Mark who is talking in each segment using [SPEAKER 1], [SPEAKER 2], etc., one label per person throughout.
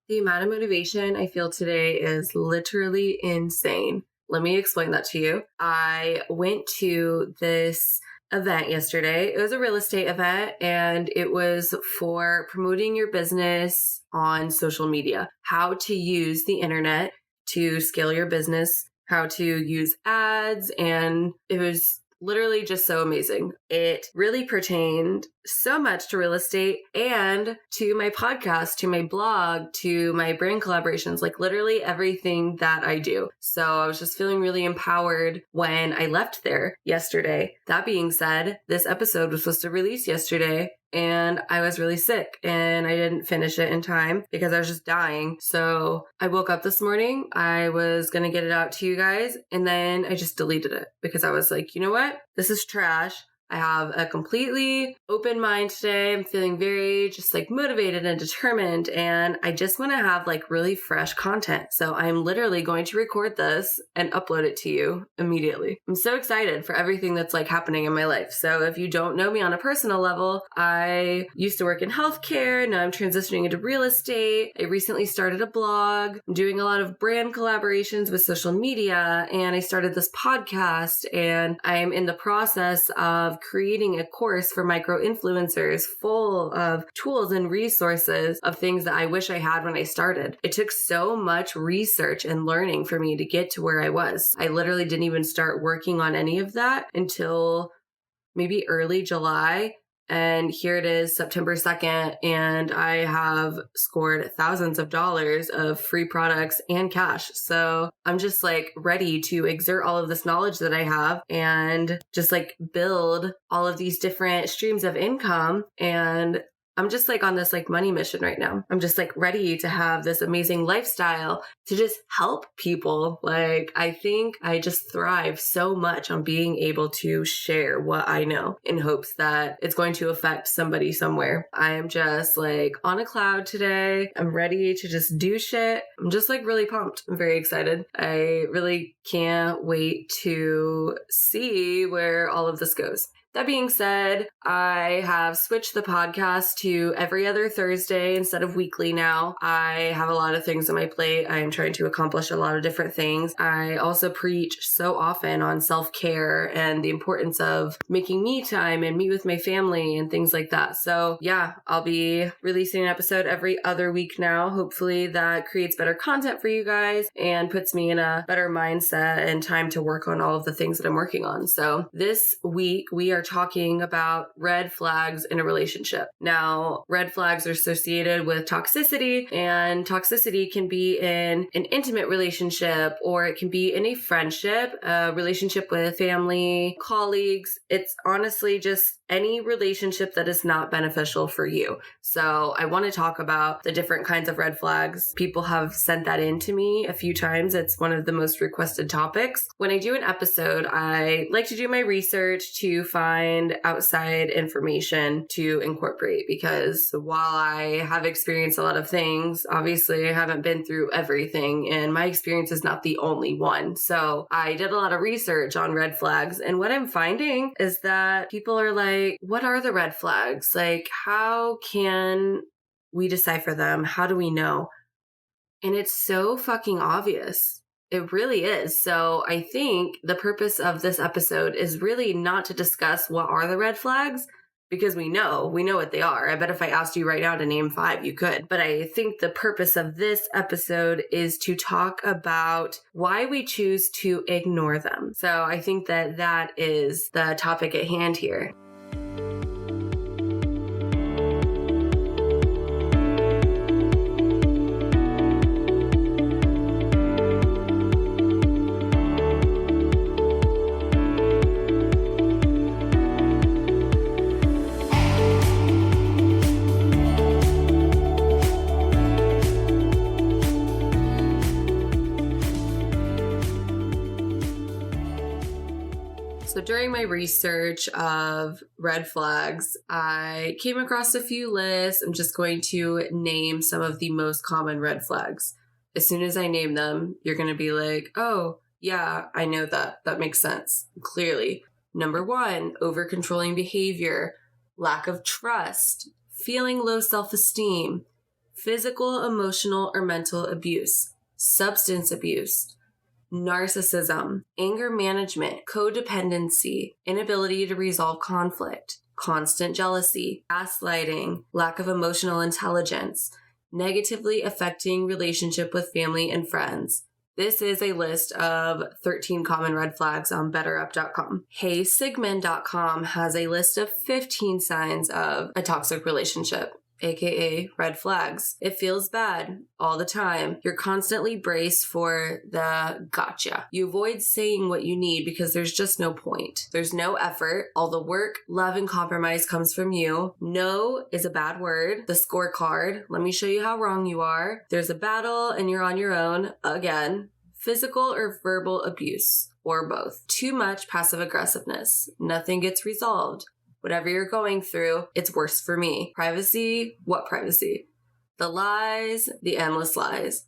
[SPEAKER 1] The amount of motivation I feel today is literally insane. Let me explain that to you. I went to this event yesterday. It was a real estate event and it was for promoting your business on social media, how to use the internet to scale your business, how to use ads, and it was literally just so amazing. It really pertained so much to real estate and to my podcast, to my blog, to my brand collaborations, like literally everything that I do. So I was just feeling really empowered when I left there yesterday. That being said, this episode was supposed to release yesterday and I was really sick and I didn't finish it in time because I was just dying. So I woke up this morning, I was going to get it out to you guys, and then I just deleted it because I was like, you know what? This is trash. I have a completely open mind today. I'm feeling very just like motivated and determined, and I just want to have like really fresh content. So I'm literally going to record this and upload it to you immediately. I'm so excited for everything that's like happening in my life. So if you don't know me on a personal level, I used to work in healthcare. Now I'm transitioning into real estate. I recently started a blog. I'm doing a lot of brand collaborations with social media, and I started this podcast, and I'm in the process of creating a course for micro influencers full of tools and resources of things that I wish I had when I started. It took so much research and learning for me to get to where I was. I literally didn't even start working on any of that until maybe early July. And here it is, September 2nd, and I have scored thousands of dollars of free products and cash. So I'm just like ready to exert all of this knowledge that I have and just like build all of these different streams of income. And I'm just like on this like money mission right now. I'm just like ready to have this amazing lifestyle to just help people. Like I think I just thrive so much on being able to share what I know in hopes that it's going to affect somebody somewhere. I am just like on a cloud today. I'm ready to just do shit. I'm just like really pumped. I'm very excited. I really can't wait to see where all of this goes. That being said, I have switched the podcast to every other Thursday instead of weekly now. I have a lot of things on my plate. I am trying to accomplish a lot of different things. I also preach so often on self-care and the importance of making me time and meet with my family and things like that. So yeah, I'll be releasing an episode every other week now. Hopefully that creates better content for you guys and puts me in a better mindset and time to work on all of the things that I'm working on. So this week we are talking about red flags in a relationship. Now, red flags are associated with toxicity, and toxicity can be in an intimate relationship or it can be in a friendship, a relationship with family, colleagues. It's honestly just any relationship that is not beneficial for you. So I want to talk about the different kinds of red flags. People have sent that in to me a few times. It's one of the most requested topics. When I do an episode, I like to do my research to find outside information to incorporate, because while I have experienced a lot of things, obviously I haven't been through everything and my experience is not the only one. So I did a lot of research on red flags, and what I'm finding is that people are like, what are the red flags? Like, how can we decipher them? How do we know? And it's so fucking obvious. It really is. So I think the purpose of this episode is really not to discuss what are the red flags, because we know what they are. I bet if I asked you right now to name 5, you could. But I think the purpose of this episode is to talk about why we choose to ignore them. So I think that that is the topic at hand here. So during my research of red flags, I came across a few lists. I'm just going to name some of the most common red flags. As soon as I name them, you're going to be like, oh, yeah, I know that. That makes sense. Clearly. Number 1, over-controlling behavior, lack of trust, feeling low self-esteem, physical, emotional, or mental abuse, substance abuse, narcissism, anger management, codependency, inability to resolve conflict, constant jealousy, gaslighting, lack of emotional intelligence, negatively affecting relationship with family and friends. This is a list of 13 common red flags on betterup.com. HeySigmund.com has a list of 15 signs of a toxic relationship, aka red flags. It feels bad all the time. You're constantly braced for the gotcha. You avoid saying what you need because there's just no point. There's no effort. All the work, love, and compromise comes from you. No is a bad word. The scorecard. Let me show you how wrong you are. There's a battle and you're on your own again. Physical or verbal abuse, or both. Too much passive aggressiveness. Nothing gets resolved. Whatever you're going through, it's worse for me. Privacy? What privacy? The lies, the endless lies.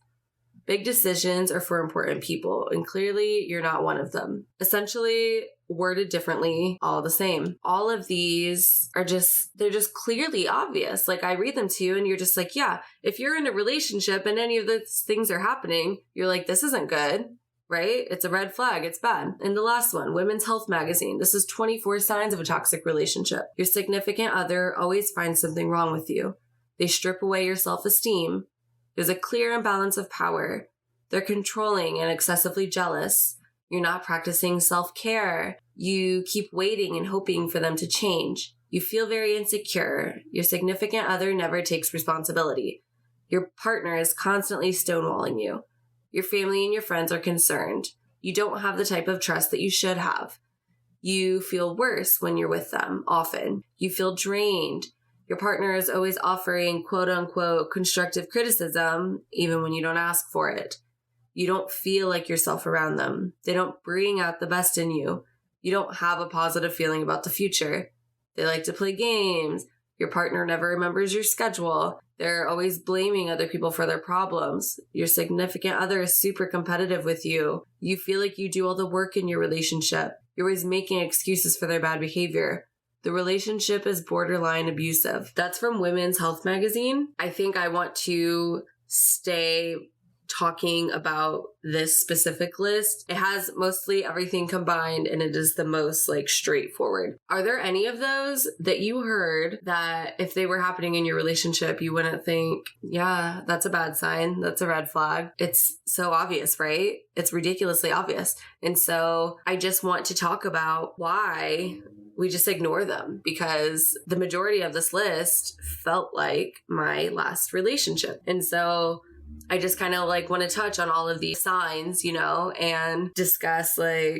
[SPEAKER 1] Big decisions are for important people, and clearly you're not one of them. Essentially, worded differently, all the same. All of these are they're just clearly obvious. Like, I read them to you and you're just like, yeah, if you're in a relationship and any of those things are happening, you're like, this isn't good. Right? It's a red flag. It's bad. And the last one, Women's Health Magazine. This is 24 signs of a toxic relationship. Your significant other always finds something wrong with you. They strip away your self-esteem. There's a clear imbalance of power. They're controlling and excessively jealous. You're not practicing self-care. You keep waiting and hoping for them to change. You feel very insecure. Your significant other never takes responsibility. Your partner is constantly stonewalling you. Your family and your friends are concerned. You don't have the type of trust that you should have. You feel worse when you're with them, often. You feel drained. Your partner is always offering quote-unquote constructive criticism, even when you don't ask for it. You don't feel like yourself around them. They don't bring out the best in you. You don't have a positive feeling about the future. They like to play games. Your partner never remembers your schedule. They're always blaming other people for their problems. Your significant other is super competitive with you. You feel like you do all the work in your relationship. You're always making excuses for their bad behavior. The relationship is borderline abusive. That's from Women's Health Magazine. I think I want to stay talking about this specific list. It has mostly everything combined and it is the most straightforward. Are there any of those that you heard that if they were happening in your relationship, you wouldn't think, yeah, that's a bad sign. That's a red flag. It's so obvious, right? It's ridiculously obvious. And so I just want to talk about why we just ignore them, because the majority of this list felt like my last relationship. And so I just kind of want to touch on all of these signs, and discuss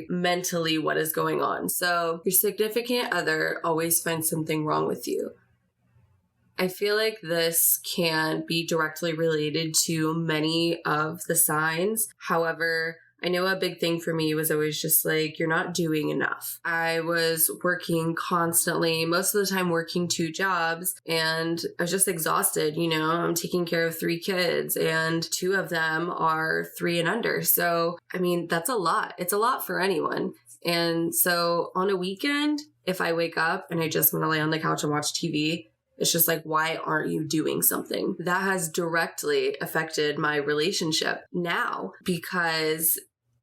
[SPEAKER 1] mentally what is going on. So your significant other always finds something wrong with you. I feel like this can be directly related to many of the signs. However, I know a big thing for me was always just you're not doing enough. I was working constantly, most of the time working 2 jobs, and I was just exhausted. I'm taking care of 3 kids and 2 of them are 3 and under. So, that's a lot. It's a lot for anyone. And so on a weekend, if I wake up and I just want to lay on the couch and watch TV, it's just why aren't you doing something? That has directly affected my relationship now because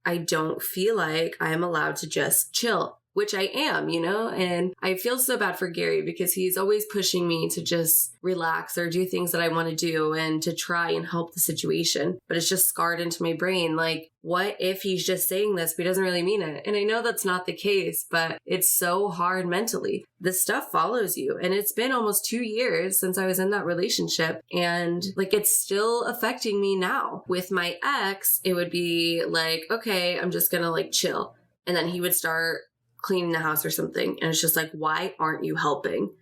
[SPEAKER 1] I don't feel like I'm allowed to just chill, which I am, and I feel so bad for Gary because he's always pushing me to just relax or do things that I want to do and to try and help the situation. But it's just scarred into my brain. What if he's just saying this, but he doesn't really mean it? And I know that's not the case, but it's so hard mentally. This stuff follows you. And it's been almost 2 years since I was in that relationship. And it's still affecting me now. With my ex, it would be okay, I'm just gonna chill. And then he would start cleaning the house or something. And it's just why aren't you helping?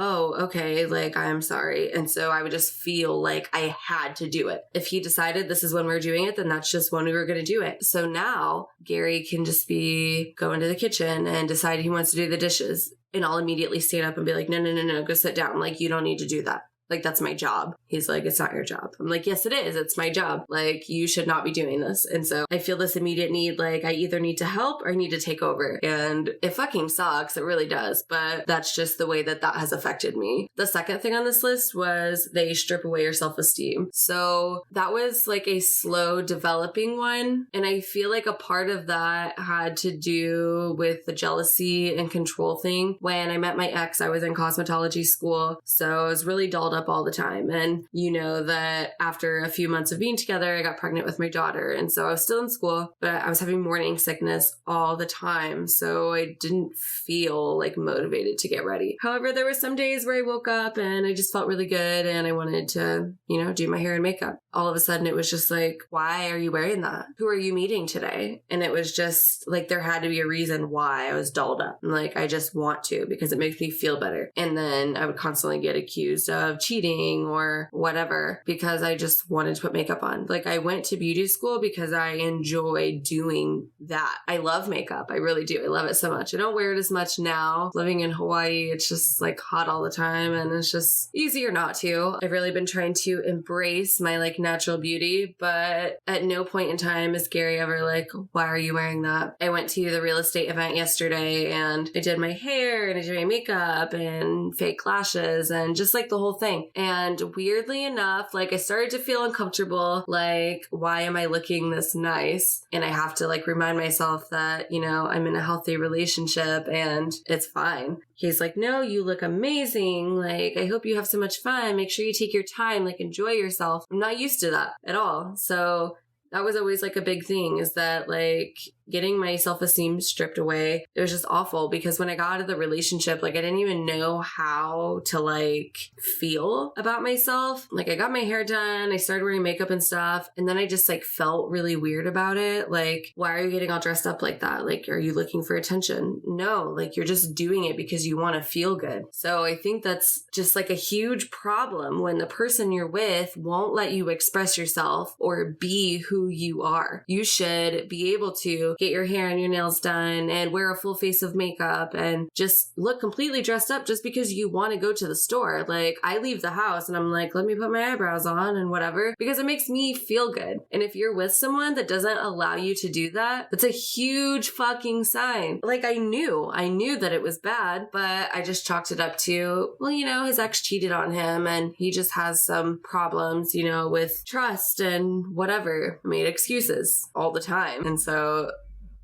[SPEAKER 1] Oh, okay, I'm sorry. And so I would just feel like I had to do it. If he decided this is when we're doing it, then that's just when we were going to do it. So now Gary can just be going to the kitchen and decide he wants to do the dishes. And I'll immediately stand up and be no, go sit down. You don't need to do that. Like, that's my job. He's like, it's not your job. I'm like, yes, it is. It's my job. Like, you should not be doing this. And so I feel this immediate need, like, I either need to help or I need to take over. And it fucking sucks. It really does. But that's just the way that has affected me. The second thing on this list was they strip away your self-esteem. So that was like a slow developing one. And I feel like a part of that had to do with the jealousy and control thing. When I met my ex, I was in cosmetology school. So I was really dolled up all the time. And you know that after a few months of being together, I got pregnant with my daughter. And so I was still in school, but I was having morning sickness all the time. So I didn't feel like motivated to get ready. However, there were some days where I woke up and I just felt really good and I wanted to, do my hair and makeup. All of a sudden it was just like, why are you wearing that? Who are you meeting today? And it was just like, there had to be a reason why I was dolled up. Like, I just want to because it makes me feel better. And then I would constantly get accused of cheating or whatever because I just wanted to put makeup on. Like, I went to beauty school because I enjoy doing that. I love makeup. I really do. I love it so much. I don't wear it as much now. Living in Hawaii, it's just like hot all the time and it's just easier not to. I've really been trying to embrace my like natural beauty, but at no point in time is Gary ever like, why are you wearing that? I went to the real estate event yesterday and I did my hair and I did my makeup and fake lashes and just like the whole thing. And weirdly enough, like I started to feel uncomfortable. Like, why am I looking this nice? And I have to like remind myself that, I'm in a healthy relationship and it's fine. He's like, no, you look amazing. Like, I hope you have so much fun. Make sure you take your time, like enjoy yourself. I'm not used to that at all. So that was always like a big thing, is that like getting my self-esteem stripped away. It was just awful because when I got out of the relationship, like I didn't even know how to like feel about myself. Like I got my hair done, I started wearing makeup and stuff, and then I just like felt really weird about it. Like, why are you getting all dressed up like that? Like, are you looking for attention? No, like you're just doing it because you want to feel good. So I think that's just like a huge problem when the person you're with won't let you express yourself or be who you are. You should be able to get your hair and your nails done and wear a full face of makeup and just look completely dressed up just because you want to go to the store. Like, I leave the house and I'm like, let me put my eyebrows on and whatever, because it makes me feel good. And if you're with someone that doesn't allow you to do that, that's a huge fucking sign. Like, I knew that it was bad, but I just chalked it up to, well, his ex cheated on him and he just has some problems, with trust and whatever. I made excuses all the time. And so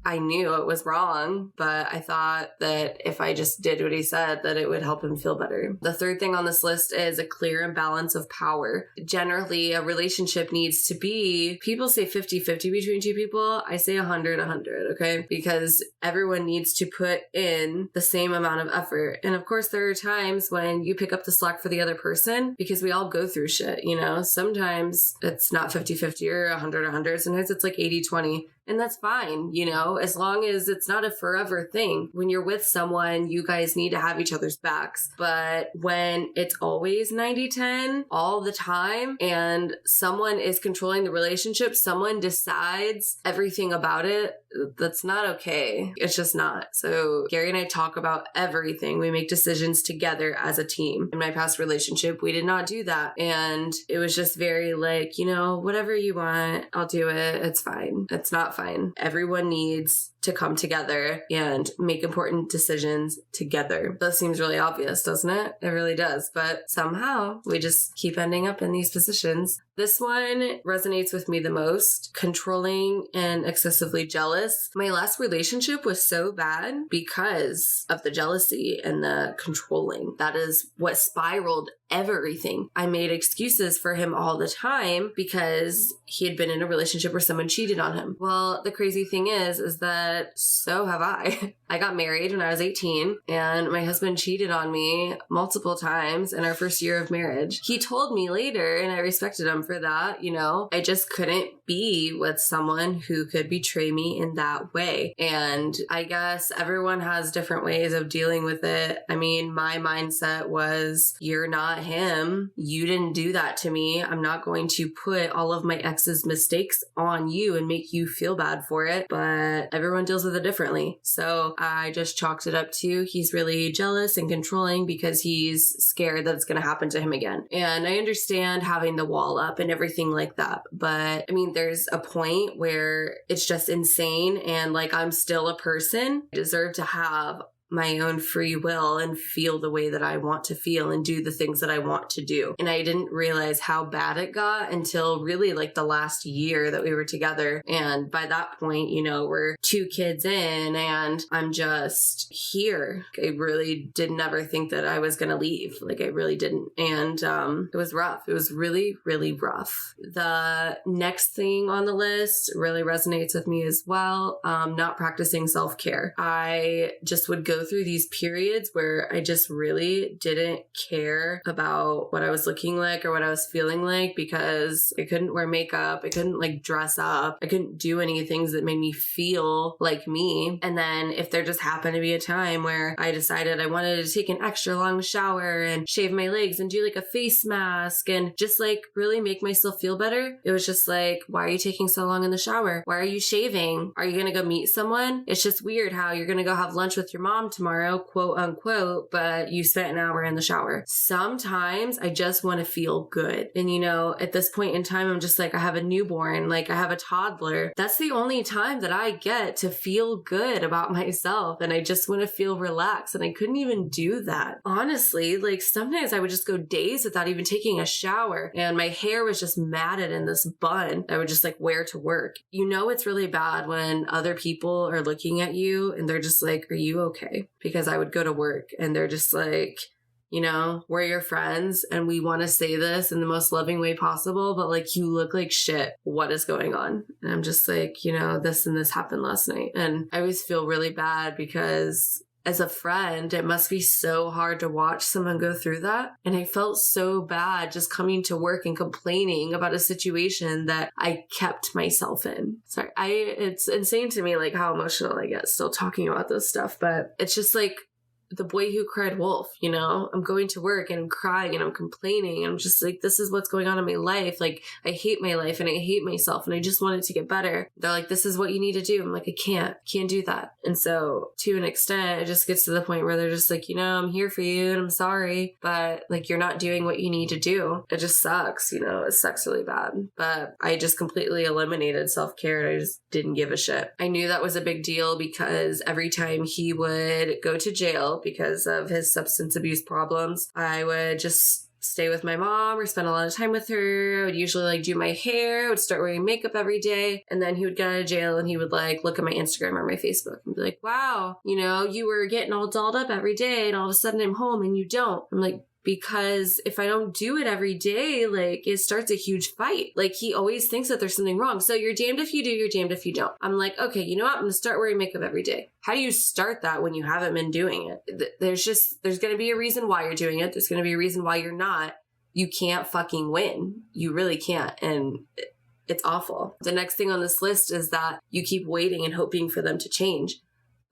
[SPEAKER 1] I knew it was wrong, but I thought that if I just did what he said, that it would help him feel better. The third thing on this list is a clear imbalance of power. Generally, a relationship needs to be, people say 50-50 between two people. I say 100-100, okay? Because everyone needs to put in the same amount of effort. And of course, there are times when you pick up the slack for the other person because we all go through shit, Sometimes it's not 50-50 or 100-100. Sometimes it's like 80-20. And that's fine, as long as it's not a forever thing. When you're with someone, you guys need to have each other's backs. But when it's always 90-10 all the time and someone is controlling the relationship, someone decides everything about it, that's not okay. It's just not. So Gary and I talk about everything. We make decisions together as a team. In my past relationship, we did not do that. And it was just very like, whatever you want, I'll do it. It's fine. It's not fine. Everyone needs to come together and make important decisions together. That seems really obvious, doesn't it? It really does. But somehow we just keep ending up in these positions. This one resonates with me the most. Controlling and excessively jealous. My last relationship was so bad because of the jealousy and the controlling. That is what spiraled everything. I made excuses for him all the time because he had been in a relationship where someone cheated on him. Well, the crazy thing is that so have I. I got married when I was 18 and my husband cheated on me multiple times in our first year of marriage. He told me later and I respected him for that. I just couldn't be with someone who could betray me in that way. And I guess everyone has different ways of dealing with it. I mean, my mindset was, you're not him. You didn't do that to me. I'm not going to put all of my ex's mistakes on you and make you feel bad for it. But everyone deals with it differently. So I just chalked it up to, he's really jealous and controlling because he's scared that it's going to happen to him again. And I understand having the wall up and everything like that. But I mean, there's a point where it's just insane. And like, I'm still a person. I deserve to have my own free will and feel the way that I want to feel and do the things that I want to do. And I didn't realize how bad it got until really like the last year that we were together. And by that point, you know, we're 2 kids in and I'm just here. I really didn't ever think that I was going to leave. Like I really didn't. And it was rough. It was really, really rough. The next thing on the list really resonates with me as well. Not practicing self-care. I just would go through these periods where I just really didn't care about what I was looking like or what I was feeling like because I couldn't wear makeup. I couldn't like dress up. I couldn't do any things that made me feel like me. And then if there just happened to be a time where I decided I wanted to take an extra long shower and shave my legs and do like a face mask and just like really make myself feel better, it was just like, why are you taking so long in the shower? Why are you shaving? Are you going to go meet someone? It's just weird how you're going to go have lunch with your mom tomorrow, quote unquote, but you spent an hour in the shower. Sometimes I just want to feel good. And you know, at this point in time, I'm just like, I have a newborn, like I have a toddler. That's the only time that I get to feel good about myself. And I just want to feel relaxed. And I couldn't even do that. Honestly, like sometimes I would just go days without even taking a shower. And my hair was just matted in this bun I would just like wear to work. You know, it's really bad when other people are looking at you and they're just like, are you okay? Because I would go to work and they're just like, you know, we're your friends and we want to say this in the most loving way possible, but like, you look like shit. What is going on? And I'm just like, you know, this and this happened last night. And I always feel really bad because as a friend, it must be so hard to watch someone go through that. And I felt so bad just coming to work and complaining about a situation that I kept myself in. Sorry, it's insane to me like how emotional I get still talking about this stuff, but it's just like the boy who cried wolf, you know? I'm going to work and I'm crying and I'm complaining. And I'm just like, this is what's going on in my life. Like, I hate my life and I hate myself and I just want it to get better. They're like, this is what you need to do. I'm like, I can't do that. And so to an extent, it just gets to the point where they're just like, you know, I'm here for you and I'm sorry, but like, you're not doing what you need to do. It just sucks, you know, it sucks really bad. But I just completely eliminated self-care and I just didn't give a shit. I knew that was a big deal because every time he would go to jail because of his substance abuse problems, I would just stay with my mom or spend a lot of time with her. I would usually like do my hair. I would start wearing makeup every day. And then he would get out of jail and he would like look at my Instagram or my Facebook and be like, wow, you know, you were getting all dolled up every day and all of a sudden I'm home and you don't. I'm like, because if I don't do it every day, like it starts a huge fight. Like he always thinks that there's something wrong. So you're damned if you do, you're damned if you don't. I'm like, okay, you know what? I'm going to start wearing makeup every day. How do you start that when you haven't been doing it? There's going to be a reason why you're doing it. There's going to be a reason why you're not. You can't fucking win. You really can't. And it's awful. The next thing on this list is that you keep waiting and hoping for them to change.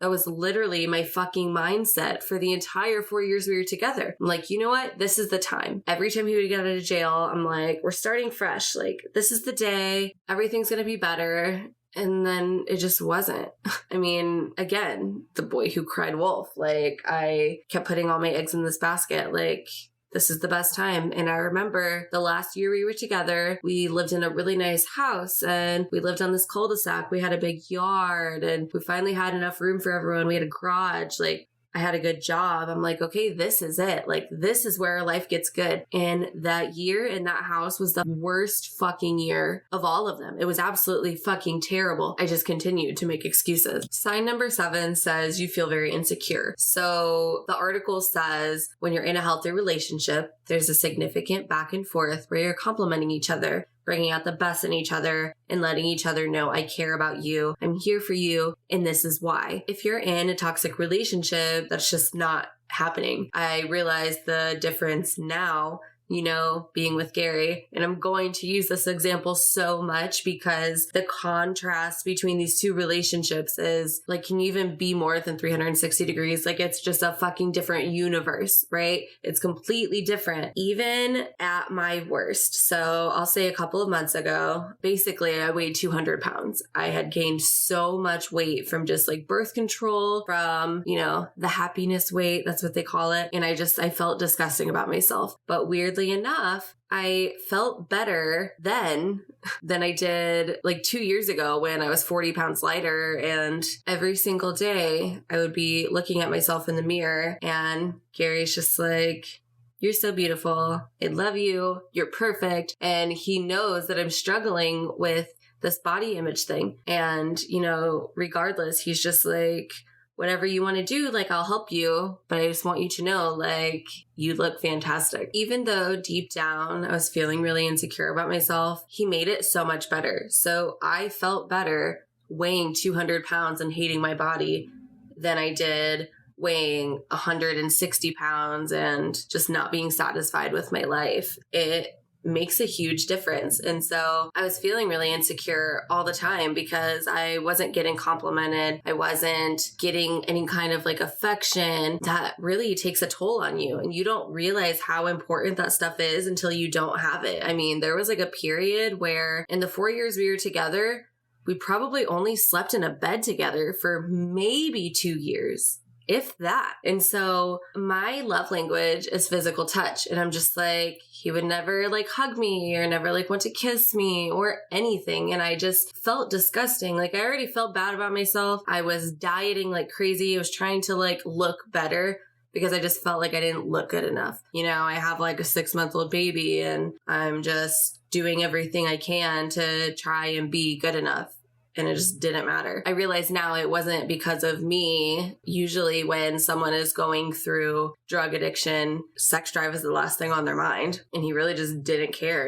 [SPEAKER 1] That was literally my fucking mindset for the entire 4 years we were together. I'm like, you know what? This is the time. Every time he would get out of jail, I'm like, we're starting fresh. Like, this is the day. Everything's going to be better. And then it just wasn't. I mean, again, the boy who cried wolf. Like, I kept putting all my eggs in this basket. Like, this is the best time. And I remember the last year we were together, we lived in a really nice house and we lived on this cul-de-sac. We had a big yard and we finally had enough room for everyone. We had a garage. Like, I had a good job. I'm like, okay, this is it. Like, this is where life gets good. And that year in that house was the worst fucking year of all of them. It was absolutely fucking terrible. I just continued to make excuses. Sign number 7 says you feel very insecure. So the article says when you're in a healthy relationship, there's a significant back and forth where you're complimenting each other, bringing out the best in each other and letting each other know, I care about you. I'm here for you. And this is why. If you're in a toxic relationship, that's just not happening. I realize the difference now being with Gary. And I'm going to use this example so much because the contrast between these two relationships is like, can you even be more than 360 degrees? Like, it's just a fucking different universe, right? It's completely different, even at my worst. So I'll say a couple of months ago, basically I weighed 200 pounds. I had gained so much weight from just like birth control, from, the happiness weight, that's what they call it. And I felt disgusting about myself. But weirdly enough, I felt better then than I did like 2 years ago when I was 40 pounds lighter. And every single day I would be looking at myself in the mirror and Gary's just like, you're so beautiful. I love you. You're perfect. And he knows that I'm struggling with this body image thing. And, regardless, he's just like, whatever you want to do, like, I'll help you. But I just want you to know, like, you look fantastic. Even though deep down I was feeling really insecure about myself, he made it so much better. So I felt better weighing 200 pounds and hating my body than I did weighing 160 pounds and just not being satisfied with my life. It makes a huge difference. And so I was feeling really insecure all the time because I wasn't getting complimented. I wasn't getting any kind of like affection that really takes a toll on you. And you don't realize how important that stuff is until you don't have it. I mean, there was like a period where in the 4 years we were together, we probably only slept in a bed together for maybe 2 years, if that. And so my love language is physical touch. And I'm just like, he would never like hug me or never like want to kiss me or anything. And I just felt disgusting. Like, I already felt bad about myself. I was dieting like crazy. I was trying to like look better because I just felt like I didn't look good enough. I have like a 6-month-old baby and I'm just doing everything I can to try and be good enough. And it just didn't matter. I realize now it wasn't because of me. Usually when someone is going through drug addiction, sex drive is the last thing on their mind. And he really just didn't care,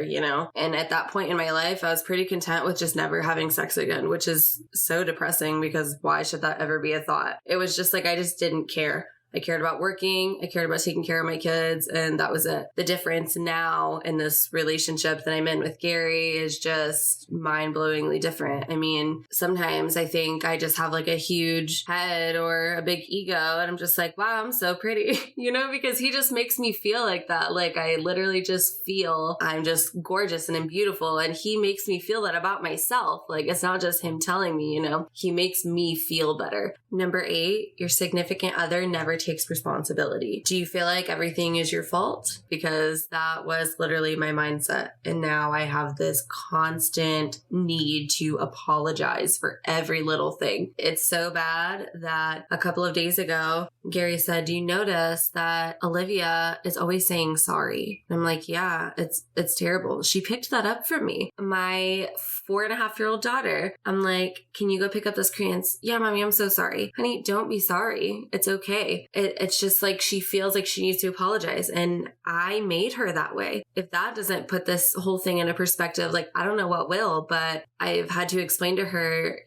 [SPEAKER 1] And at that point in my life, I was pretty content with just never having sex again, which is so depressing because why should that ever be a thought? It was just like, I just didn't care. I cared about working. I cared about taking care of my kids. And that was it. The difference now in this relationship that I'm in with Gary is just mind-blowingly different. I mean, sometimes I think I just have like a huge head or a big ego. And I'm just like, wow, I'm so pretty, because he just makes me feel like that. Like, I literally just feel I'm just gorgeous and I'm beautiful. And he makes me feel that about myself. Like, it's not just him telling me, he makes me feel better. Number 8, your significant other never takes responsibility. Do you feel like everything is your fault? Because that was literally my mindset. And now I have this constant need to apologize for every little thing. It's so bad that a couple of days ago, Gary said, do you notice that Olivia is always saying sorry? And I'm like, yeah, it's terrible. She picked that up from me. My 4.5-year-old daughter, I'm like, can you go pick up those crayons? Yeah, mommy, I'm so sorry. Honey, don't be sorry. It's okay. It's just like she feels like she needs to apologize. And I made her that way. If that doesn't put this whole thing into perspective, like, I don't know what will, but I've had to explain to her,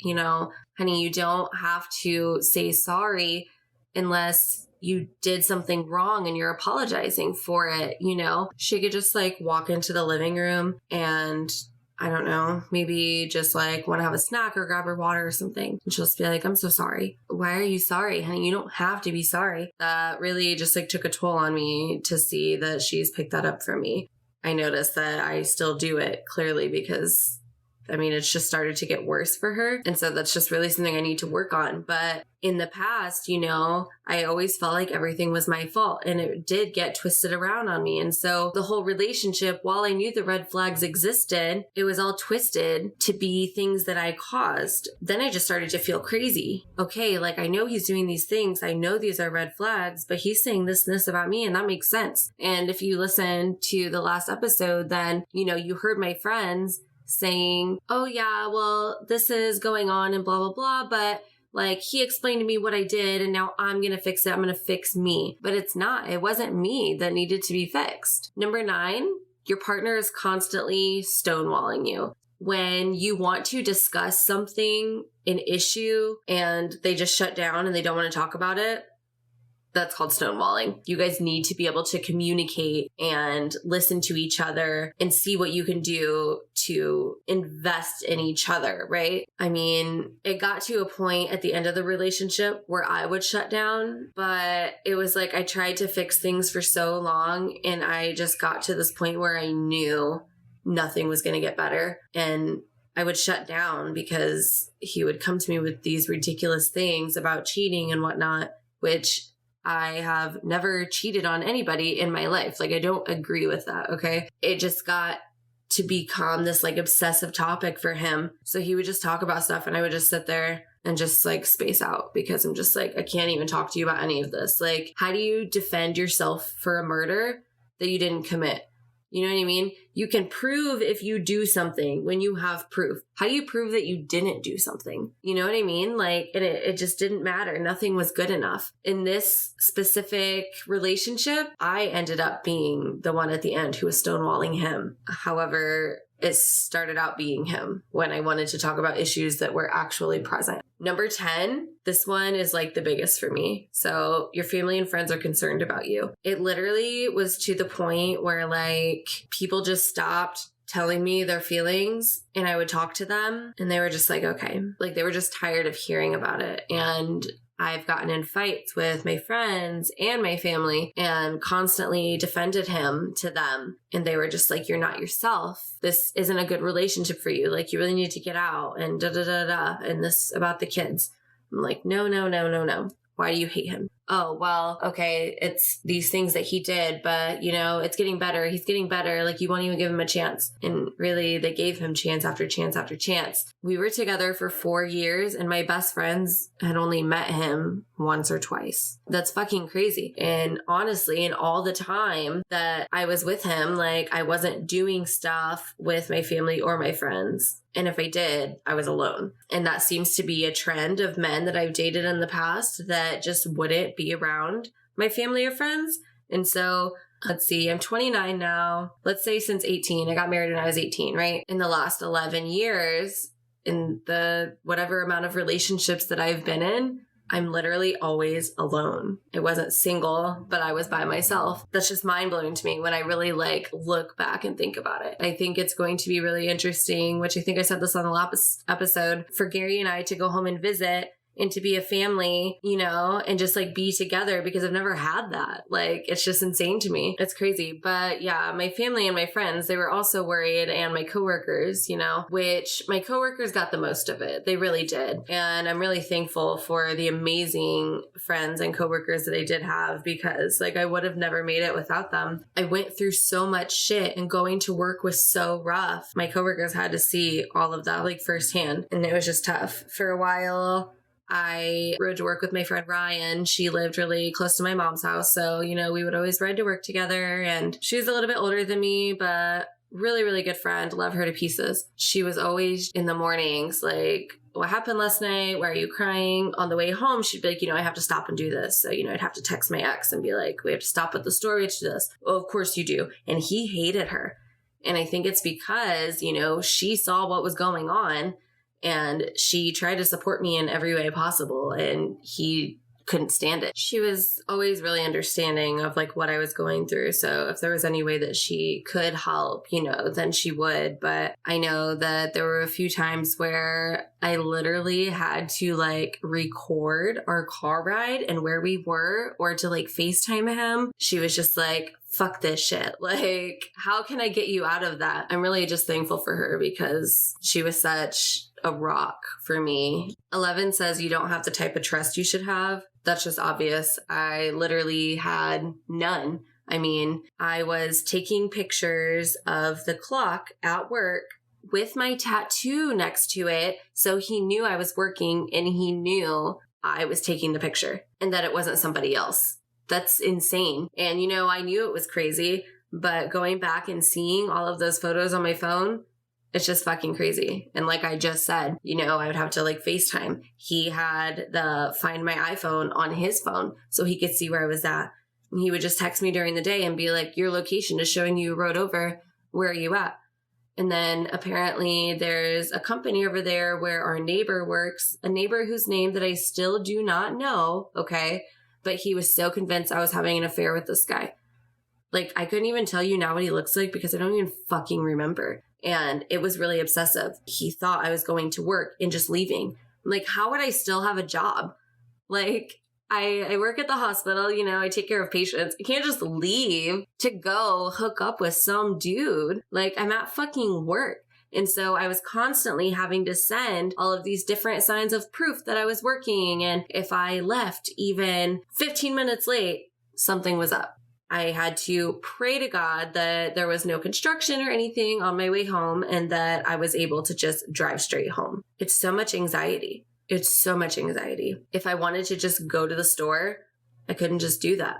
[SPEAKER 1] honey, you don't have to say sorry unless you did something wrong and you're apologizing for it. She could just like walk into the living room and I don't know, maybe just like want to have a snack or grab her water or something. And she'll just be like, I'm so sorry. Why are you sorry, honey? You don't have to be sorry. That really just like took a toll on me to see that she's picked that up from me. I noticed that I still do it clearly because it's just started to get worse for her. And so that's just really something I need to work on. But in the past, I always felt like everything was my fault and it did get twisted around on me. And so the whole relationship, while I knew the red flags existed, it was all twisted to be things that I caused. Then I just started to feel crazy. Okay, like, I know he's doing these things. I know these are red flags, but he's saying this and this about me, and that makes sense. And if you listen to the last episode, then, you heard my friends saying, oh yeah, well, this is going on and blah, blah, blah. But like, he explained to me what I did and now I'm going to fix it. I'm going to fix me. But it's not. It wasn't me that needed to be fixed. Number 9, your partner is constantly stonewalling you. When you want to discuss something, an issue, and they just shut down and they don't want to talk about it, That's called stonewalling. You guys need to be able to communicate and listen to each other and see what you can do to invest in each other, right? I mean, it got to a point at the end of the relationship where I would shut down, but it was like I tried to fix things for so long, and I just got to this point where I knew nothing was going to get better. And I would shut down because he would come to me with these ridiculous things about cheating and whatnot, which I have never cheated on anybody in my life. Like, I don't agree with that, okay? It just got to become this like obsessive topic for him. So he would just talk about stuff, and I would just sit there and just like space out, because I'm just like, I can't even talk to you about any of this. Like, how do you defend yourself for a murder that you didn't commit? You know what I mean? You can prove if you do something when you have proof. How do you prove that you didn't do something? You know what I mean? Like, it just didn't matter. Nothing was good enough. In this specific relationship, I ended up being the one at the end who was stonewalling him. However, it started out being him when I wanted to talk about issues that were actually present. Number 10, this one is like the biggest for me. So your family and friends are concerned about you. It literally was to the point where like people just stopped telling me their feelings, and I would talk to them and they were just like, okay, like they were just tired of hearing about it. And I've gotten in fights with my friends and my family and constantly defended him to them. And they were just like, you're not yourself. This isn't a good relationship for you. Like, you really need to get out and da da da da. And this about the kids. I'm like, no. Why do you hate him? Oh, well, okay, it's these things that he did, but, you know, it's getting better. He's getting better. Like, you won't even give him a chance. And really, they gave him chance after chance after chance. We were together for 4 years, and my best friends had only met him once or twice. That's fucking crazy. And honestly, in all the time that I was with him, like, I wasn't doing stuff with my family or my friends. And if I did, I was alone. And that seems to be a trend of men that I've dated in the past that just wouldn't be around my family or friends. And so, let's see, I'm 29 now. Let's say since 18. I got married when I was 18, right? In the last 11 years, in the whatever amount of relationships that I've been in, I'm literally always alone. I wasn't single, but I was by myself. That's just mind-blowing to me when I really like look back and think about it. I think it's going to be really interesting, which I think I said this on the last episode, for Gary and I to go home and visit and to be a family, you know, and just like be together, because I've never had that. Like, it's just insane to me. It's crazy. But yeah, my family and my friends, they were also worried, and my coworkers, you know, which my coworkers got the most of it. They really did. And I'm really thankful for the amazing friends and coworkers that I did have, because like I would have never made it without them. I went through so much shit, and going to work was so rough. My coworkers had to see all of that like firsthand, and it was just tough. For a while, I rode to work with my friend Ryan. She lived really close to my mom's house. So, you know, we would always ride to work together. And she was a little bit older than me, but really, really good friend. Love her to pieces. She was always in the mornings like, what happened last night? Why are you crying? On the way home, she'd be like, you know, I have to stop and do this. So, you know, I'd have to text my ex and be like, we have to stop at the store. We have to do this. Oh, of course you do. And he hated her. And I think it's because, you know, she saw what was going on, and she tried to support me in every way possible, and he couldn't stand it. She was always really understanding of like what I was going through. So if there was any way that she could help, you know, then she would. But I know that there were a few times where I literally had to like record our car ride and where we were, or to like FaceTime him. She was just like, fuck this shit. Like, how can I get you out of that? I'm really just thankful for her, because she was such a rock for me. 11 says you don't have the type of trust you should have. That's just obvious. I literally had none. I mean, I was taking pictures of the clock at work with my tattoo next to it. So he knew I was working, and he knew I was taking the picture and that it wasn't somebody else. That's insane. And, you know, I knew it was crazy, but going back and seeing all of those photos on my phone, it's just fucking crazy. And like I just said, you know, I would have to like FaceTime. He had the Find My iPhone on his phone so he could see where I was at. And he would just text me during the day and be like, your location is showing you a road over. Where are you at? And then apparently there's a company over there where our neighbor works, a neighbor whose name that I still do not know, okay? but he was so convinced I was having an affair with this guy. Like, I couldn't even tell you now what he looks like because I don't even fucking remember. And it was really obsessive. He thought I was going to work and just leaving. I'm like, how would I still have a job? Like, I work at the hospital, you know, I take care of patients. I can't just leave to go hook up with some dude. Like, I'm at fucking work. And so I was constantly having to send all of these different signs of proof that I was working. And if I left even 15 minutes late, something was up. I had to pray to God that there was no construction or anything on my way home and that I was able to just drive straight home. It's so much anxiety. It's so much anxiety. If I wanted to just go to the store, I couldn't just do that.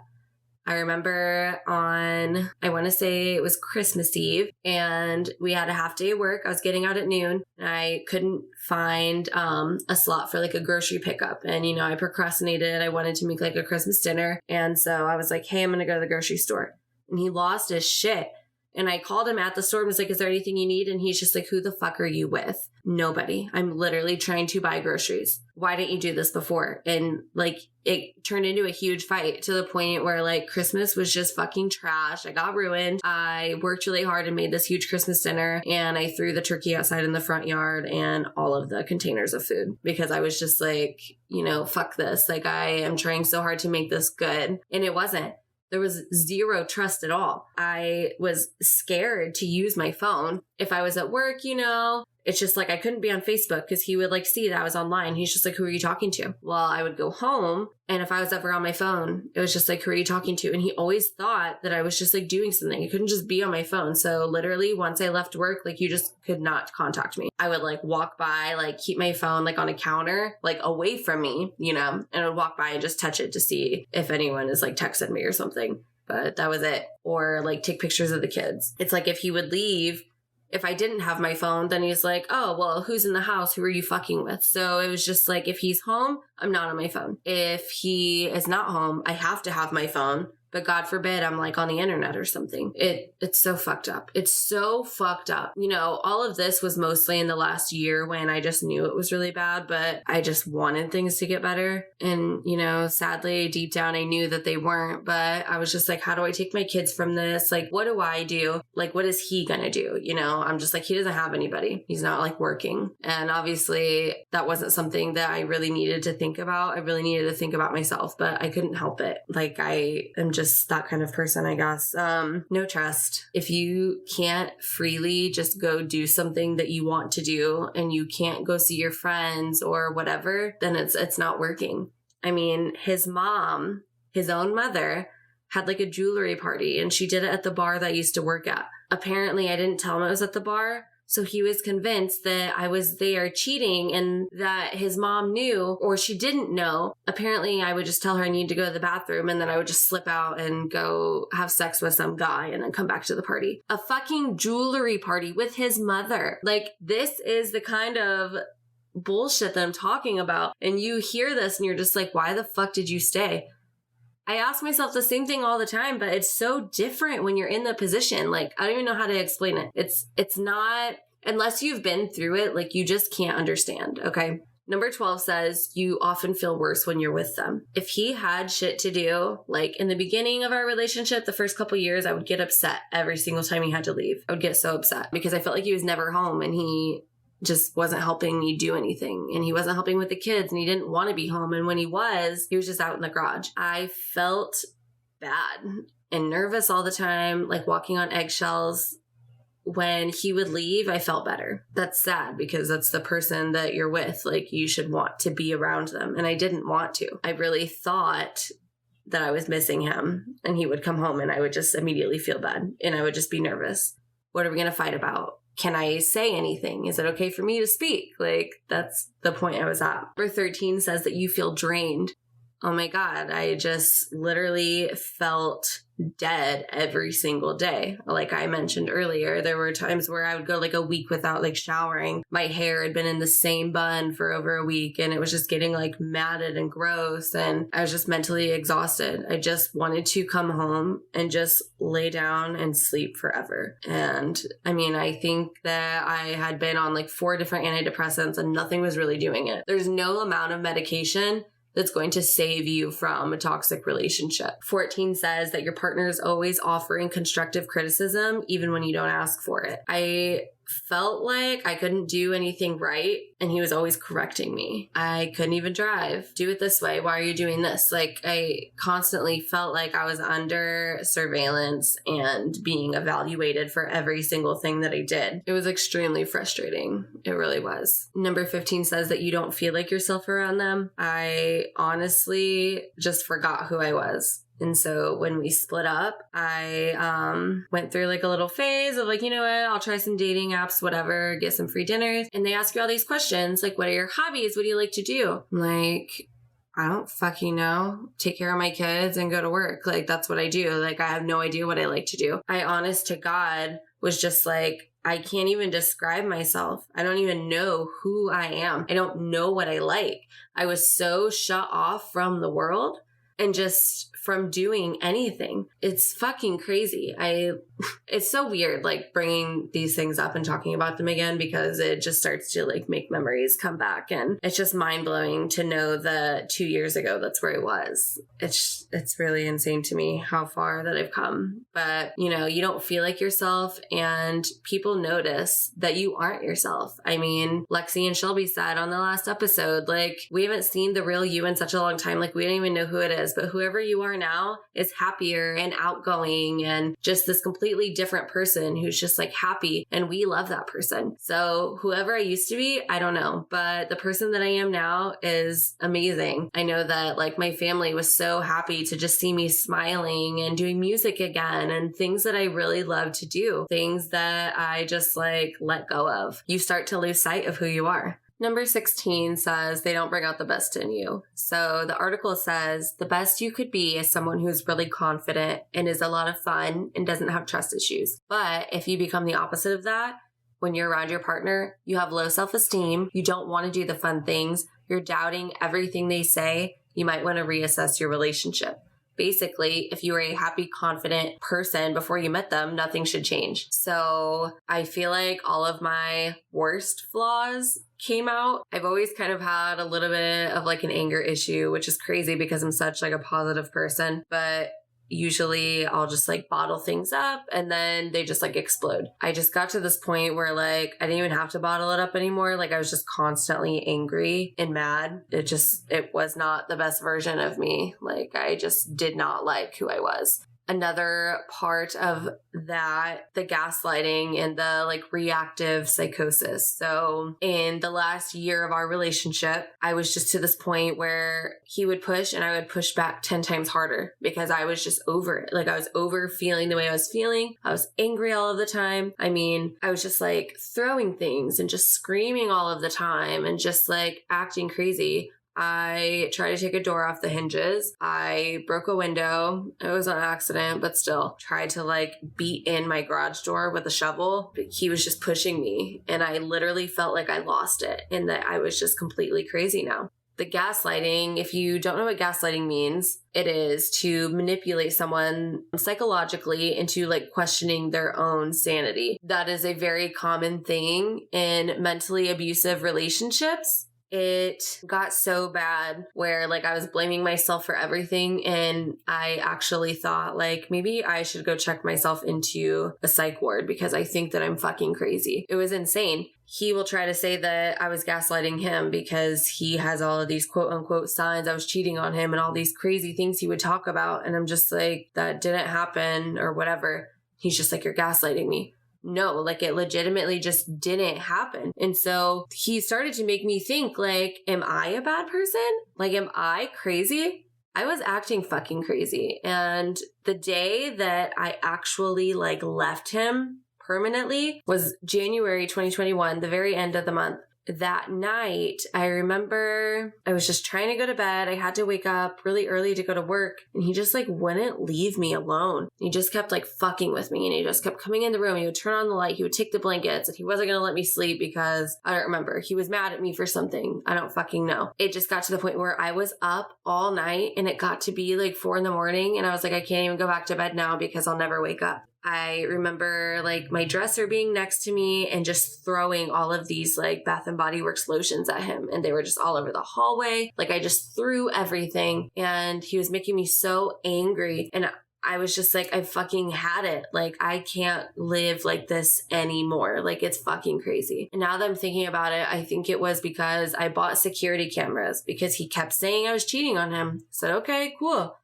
[SPEAKER 1] I remember on, I want to say it was Christmas Eve, and we had a half day of work. I was getting out at noon, and I couldn't find a slot for like a grocery pickup. And, you know, I procrastinated. I wanted to make like a Christmas dinner. And so I was like, hey, I'm going to go to the grocery store. And he lost his shit. And I called him at the store and was like, is there anything you need? And he's just like, who the fuck are you with? Nobody. I'm literally trying to buy groceries. Why didn't you do this before? And like, it turned into a huge fight to the point where like Christmas was just fucking trash. I got ruined. I worked really hard and made this huge Christmas dinner, and I threw the turkey outside in the front yard and all of the containers of food because I was just like, you know, fuck this. Like, I am trying so hard to make this good. And it wasn't. There was zero trust at all. I was scared to use my phone. If I was at work, you know, it's just like I couldn't be on Facebook because he would like see that I was online. He's just like, who are you talking to? Well, I would go home, and if I was ever on my phone, it was just like, who are you talking to? And he always thought that I was just like doing something. I couldn't just be on my phone. So literally once I left work, like you just could not contact me. I would like walk by, like keep my phone like on a counter, like away from me, you know, and I would walk by and just touch it to see if anyone is like texting me or something. But that was it. Or like take pictures of the kids. It's like if he would leave, if I didn't have my phone, then he's like, oh, well, who's in the house? Who are you fucking with? So it was just like, if he's home, I'm not on my phone. If he is not home, I have to have my phone. But God forbid I'm like on the internet or something. It's so fucked up. It's so fucked up. You know, all of this was mostly in the last year when I just knew it was really bad, but I just wanted things to get better. And, you know, sadly, deep down, I knew that they weren't, but I was just like, how do I take my kids from this? Like, what do I do? Like, what is he gonna do? You know, I'm just like, he doesn't have anybody. He's not like working. And obviously that wasn't something that I really needed to think about. I really needed to think about myself, but I couldn't help it. Like, I am just that kind of person, I guess. No trust. If you can't freely just go do something that you want to do and you can't go see your friends or whatever, then it's not working. I mean, his mom, his own mother, had like a jewelry party, and she did it at the bar that I used to work at. Apparently, I didn't tell him it was at the bar. So he was convinced that I was there cheating and that his mom knew, or she didn't know. Apparently, I would just tell her I need to go to the bathroom, and then I would just slip out and go have sex with some guy and then come back to the party. A fucking jewelry party with his mother. Like, this is the kind of bullshit that I'm talking about. And you hear this and you're just like, why the fuck did you stay? I ask myself the same thing all the time, but it's so different when you're in the position. Like, I don't even know how to explain it. It's not, unless you've been through it, like you just can't understand. Okay. Number 12 says you often feel worse when you're with them. If he had shit to do, like in the beginning of our relationship, the first couple years, I would get upset every single time he had to leave. I would get so upset because I felt like he was never home and he just wasn't helping me do anything, and he wasn't helping with the kids, and he didn't want to be home. And when he was just out in the garage. I felt bad and nervous all the time, like walking on eggshells. When he would leave, I felt better. That's sad because that's the person that you're with. Like, you should want to be around them. And I didn't want to. I really thought that I was missing him, and he would come home and I would just immediately feel bad and I would just be nervous. What are we going to fight about? Can I say anything? Is it okay for me to speak? Like, that's the point I was at. Number 13 says that you feel drained. Oh my God, I just literally felt dead every single day. Like I mentioned earlier, there were times where I would go like a week without like showering. My hair had been in the same bun for over a week and it was just getting like matted and gross, and I was just mentally exhausted. I just wanted to come home and just lay down and sleep forever. And I mean, I think that I had been on like 4 different antidepressants and nothing was really doing it. There's no amount of medication that's going to save you from a toxic relationship. 14 says that your partner is always offering constructive criticism, even when you don't ask for it. I felt like I couldn't do anything right, and he was always correcting me. I couldn't even drive. Do it this way. Why are you doing this? Like, I constantly felt like I was under surveillance and being evaluated for every single thing that I did. It was extremely frustrating. It really was. Number 15 says that you don't feel like yourself around them. I honestly just forgot who I was. And so when we split up, I went through like a little phase of like, you know what, I'll try some dating apps, whatever, get some free dinners. And they ask you all these questions like, what are your hobbies? What do you like to do? I'm like, I don't fucking know. Take care of my kids and go to work. Like, that's what I do. Like, I have no idea what I like to do. I, honest to God, was just like, I can't even describe myself. I don't even know who I am. I don't know what I like. I was so shut off from the world and just from doing anything. It's fucking crazy. It's so weird, like, bringing these things up and talking about them again, because it just starts to like make memories come back. And it's just mind blowing to know that 2 years ago, that's where I was. It's really insane to me how far that I've come. But, you know, you don't feel like yourself, and people notice that you aren't yourself. I mean, Lexi and Shelby said on the last episode, like, we haven't seen the real you in such a long time. Like, we don't even know who it is, but whoever you are now is happier and outgoing and just this completely different person who's just like happy, and we love that person. So whoever I used to be, I don't know, but the person that I am now is amazing. I know that like my family was so happy to just see me smiling and doing music again and things that I really love to do, things that I just like let go of. You start to lose sight of who you are. Number 16 says they don't bring out the best in you. So the article says the best you could be is someone who's really confident and is a lot of fun and doesn't have trust issues. But if you become the opposite of that, when you're around your partner, you have low self-esteem, you don't want to do the fun things, you're doubting everything they say, you might want to reassess your relationship. Basically, if you were a happy, confident person before you met them, nothing should change. So I feel like all of my worst flaws came out. I've always kind of had a little bit of like an anger issue, which is crazy because I'm such like a positive person, but usually I'll just like bottle things up and then they just like explode. I just got to this point where like I didn't even have to bottle it up anymore. Like I was just constantly angry and mad. It was not the best version of me. Like I just did not like who I was. Another part of that, the gaslighting and the like reactive psychosis. So in the last year of our relationship, I was just to this point where he would push and I would push back 10 times harder because I was just over it. Like I was over feeling the way I was feeling. I was angry all of the time. I mean, I was just like throwing things and just screaming all of the time and just like acting crazy. I tried to take a door off the hinges. I broke a window. It was an accident, but still tried to like beat in my garage door with a shovel. But he was just pushing me and I literally felt like I lost it and that I was just completely crazy now. The gaslighting, if you don't know what gaslighting means, it is to manipulate someone psychologically into like questioning their own sanity. That is a very common thing in mentally abusive relationships. It got so bad where like I was blaming myself for everything, and I actually thought like maybe I should go check myself into a psych ward because I think that I'm fucking crazy. It was insane. He will try to say that I was gaslighting him because he has all of these quote unquote signs I was cheating on him and all these crazy things he would talk about, and I'm just like, that didn't happen or whatever. He's just like, you're gaslighting me. No, like it legitimately just didn't happen. And so he started to make me think like, am I a bad person? Like, am I crazy? I was acting fucking crazy. And the day that I actually like left him permanently was January 2021, the very end of the month. That night, I remember I was just trying to go to bed. I had to wake up really early to go to work, and he just like wouldn't leave me alone. He just kept like fucking with me, and he just kept coming in the room. He would turn on the light. He would take the blankets, and he wasn't going to let me sleep because I don't remember. He was mad at me for something. I don't fucking know. It just got to the point where I was up all night, and it got to be like 4 a.m, and I was like, I can't even go back to bed now because I'll never wake up. I remember like my dresser being next to me and just throwing all of these like Bath and Body Works lotions at him. And they were just all over the hallway. Like I just threw everything and he was making me so angry. And I was just like, I fucking had it. Like, I can't live like this anymore. Like, it's fucking crazy. And now that I'm thinking about it, I think it was because I bought security cameras because he kept saying I was cheating on him. I said, okay, cool.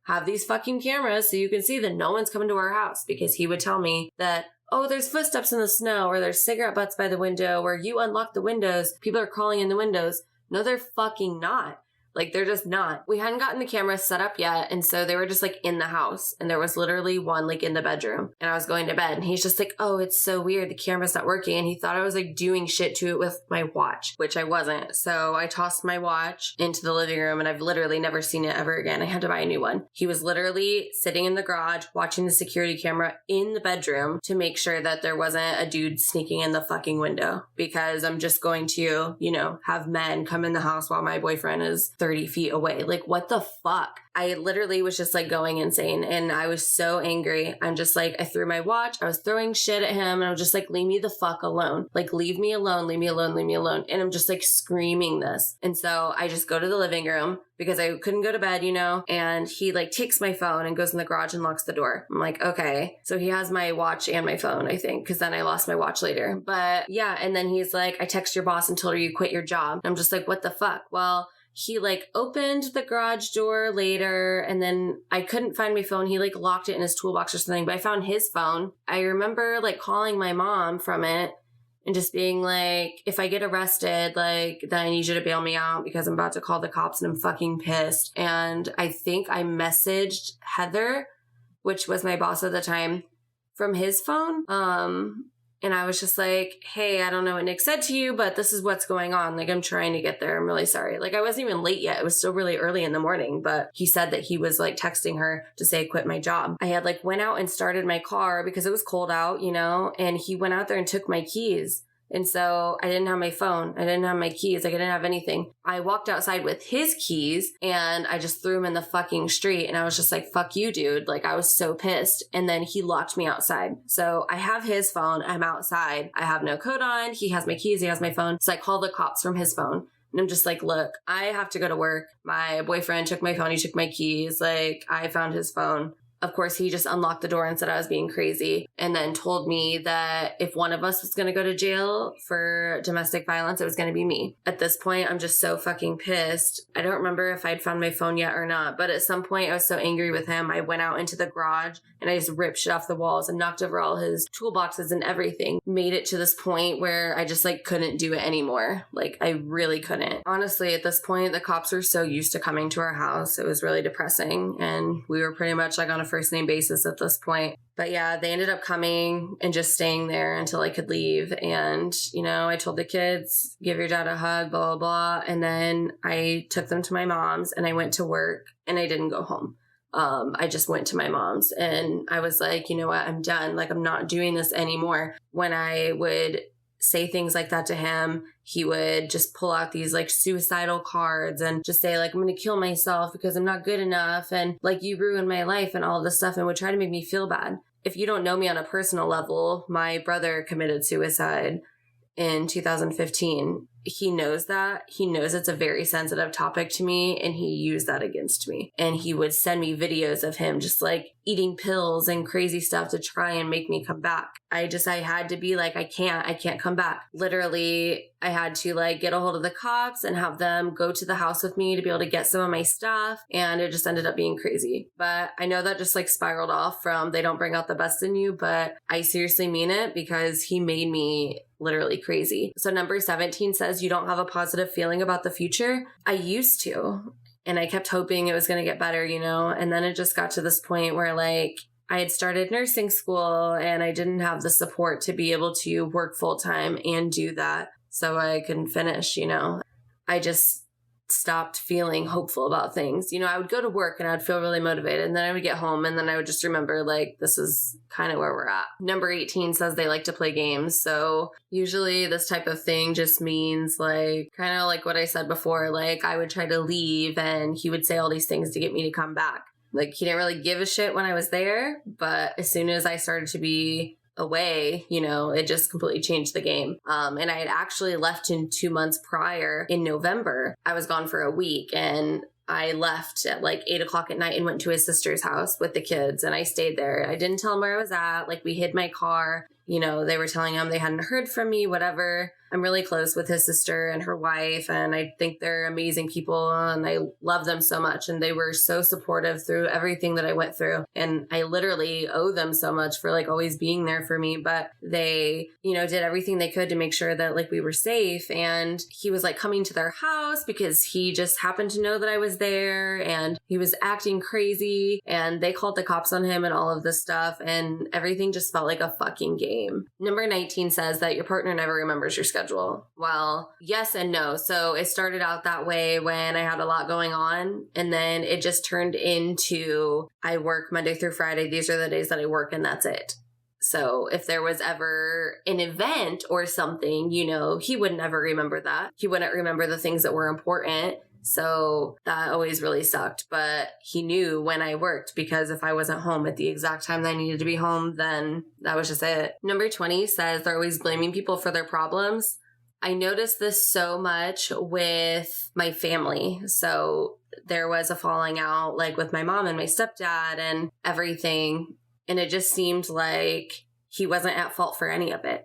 [SPEAKER 1] Have these fucking cameras so you can see that no one's coming to our house, because he would tell me that, oh, there's footsteps in the snow, or there's cigarette butts by the window, or you unlock the windows. People are crawling in the windows. No, they're fucking not. Like, they're just not. We hadn't gotten the cameras set up yet. And so they were just like in the house. And there was literally one like in the bedroom. And I was going to bed. And he's just like, oh, it's so weird. The camera's not working. And he thought I was like doing shit to it with my watch, which I wasn't. So I tossed my watch into the living room and I've literally never seen it ever again. I had to buy a new one. He was literally sitting in the garage watching the security camera in the bedroom to make sure that there wasn't a dude sneaking in the fucking window, because I'm just going to, you know, have men come in the house while my boyfriend is 30 feet away. Like, what the fuck? I literally was just like going insane and I was so angry. I'm just like, I threw my watch. I was throwing shit at him and I was just like, leave me the fuck alone. Like, leave me alone, leave me alone, leave me alone. And I'm just like screaming this. And so I just go to the living room because I couldn't go to bed, you know, and he like takes my phone and goes in the garage and locks the door. I'm like, okay. So he has my watch and my phone, I think, because then I lost my watch later. But yeah. And then he's like, I text your boss and told her you quit your job. I'm just like, what the fuck? Well, he like opened the garage door later and then I couldn't find my phone. He like locked it in his toolbox or something, but I found his phone. I remember like calling my mom from it and just being like, if I get arrested, like, then I need you to bail me out because I'm about to call the cops and I'm fucking pissed. And I think I messaged Heather, which was my boss at the time, from his phone. And I was just like, hey, I don't know what Nick said to you, but this is what's going on. Like, I'm trying to get there. I'm really sorry. Like, I wasn't even late yet. It was still really early in the morning, but he said that he was like texting her to say, quit my job. I had like went out and started my car because it was cold out, you know, and he went out there and took my keys. And so I didn't have my phone. I didn't have my keys. Like, I didn't have anything. I walked outside with his keys and I just threw them in the fucking street. And I was just like, fuck you, dude. Like, I was so pissed. And then he locked me outside. So I have his phone. I'm outside. I have no coat on. He has my keys. He has my phone. So I call the cops from his phone. And I'm just like, look, I have to go to work. My boyfriend took my phone. He took my keys. Like, I found his phone. Of course, he just unlocked the door and said I was being crazy, and then told me that if one of us was going to go to jail for domestic violence, it was going to be me. At this point, I'm just so fucking pissed. I don't remember if I'd found my phone yet or not, but at some point I was so angry with him, I went out into the garage and I just ripped shit off the walls and knocked over all his toolboxes and everything. Made it to this point where I just like couldn't do it anymore. Like, I really couldn't. Honestly, at this point, the cops were so used to coming to our house. It was really depressing, and we were pretty much like on a first name basis at this point. But yeah, they ended up coming and just staying there until I could leave. And, you know, I told the kids, give your dad a hug, blah, blah, blah. And then I took them to my mom's and I went to work and I didn't go home. I just went to my mom's and I was like, you know what, I'm done. Like, I'm not doing this anymore. When I would say things like that to him, he would just pull out these like suicidal cards and just say like, I'm going to kill myself because I'm not good enough. And like, you ruined my life and all this stuff, and would try to make me feel bad. If you don't know me on a personal level, my brother committed suicide in 2015. He knows that. He knows it's a very sensitive topic to me, and he used that against me. And he would send me videos of him just like eating pills and crazy stuff to try and make me come back. I had to be like, I can't come back. Literally, I had to like get a hold of the cops and have them go to the house with me to be able to get some of my stuff. And it just ended up being crazy. But I know that just like spiraled off from they don't bring out the best in you, but I seriously mean it because he made me literally crazy. So number 17 says you don't have a positive feeling about the future. I used to, and I kept hoping it was going to get better, you know, and then it just got to this point where like I had started nursing school and I didn't have the support to be able to work full time and do that so I couldn't finish, you know. I just stopped feeling hopeful about things. You know, I would go to work and I'd feel really motivated, and then I would get home and then I would just remember like, this is kind of where we're at. Number 18 says they like to play games. So usually this type of thing just means like, kind of like what I said before, like I would try to leave and he would say all these things to get me to come back. Like, he didn't really give a shit when I was there, but as soon as I started to be away, you know, it just completely changed the game. And I had actually left in 2 months prior in November. I was gone for a week, and I left at like 8 o'clock at night and went to his sister's house with the kids, and I stayed there. I didn't tell him where I was at. Like, we hid my car. You know, they were telling him they hadn't heard from me, whatever. I'm really close with his sister and her wife, and I think they're amazing people, and I love them so much. And they were so supportive through everything that I went through. And I literally owe them so much for like always being there for me. But they, you know, did everything they could to make sure that like we were safe. And he was like coming to their house because he just happened to know that I was there, and he was acting crazy, and they called the cops on him and all of this stuff. And everything just felt like a fucking game. Number 19 says that your partner never remembers your schedule. Well, yes and no. So it started out that way when I had a lot going on, and then it just turned into I work Monday through Friday. These are the days that I work, and that's it. So if there was ever an event or something, you know, he would never remember that. He wouldn't remember the things that were important. So that always really sucked. But he knew when I worked, because if I wasn't home at the exact time that I needed to be home, then that was just it. Number 20 says they're always blaming people for their problems. I noticed this so much with my family. So there was a falling out like with my mom and my stepdad and everything. And it just seemed like he wasn't at fault for any of it.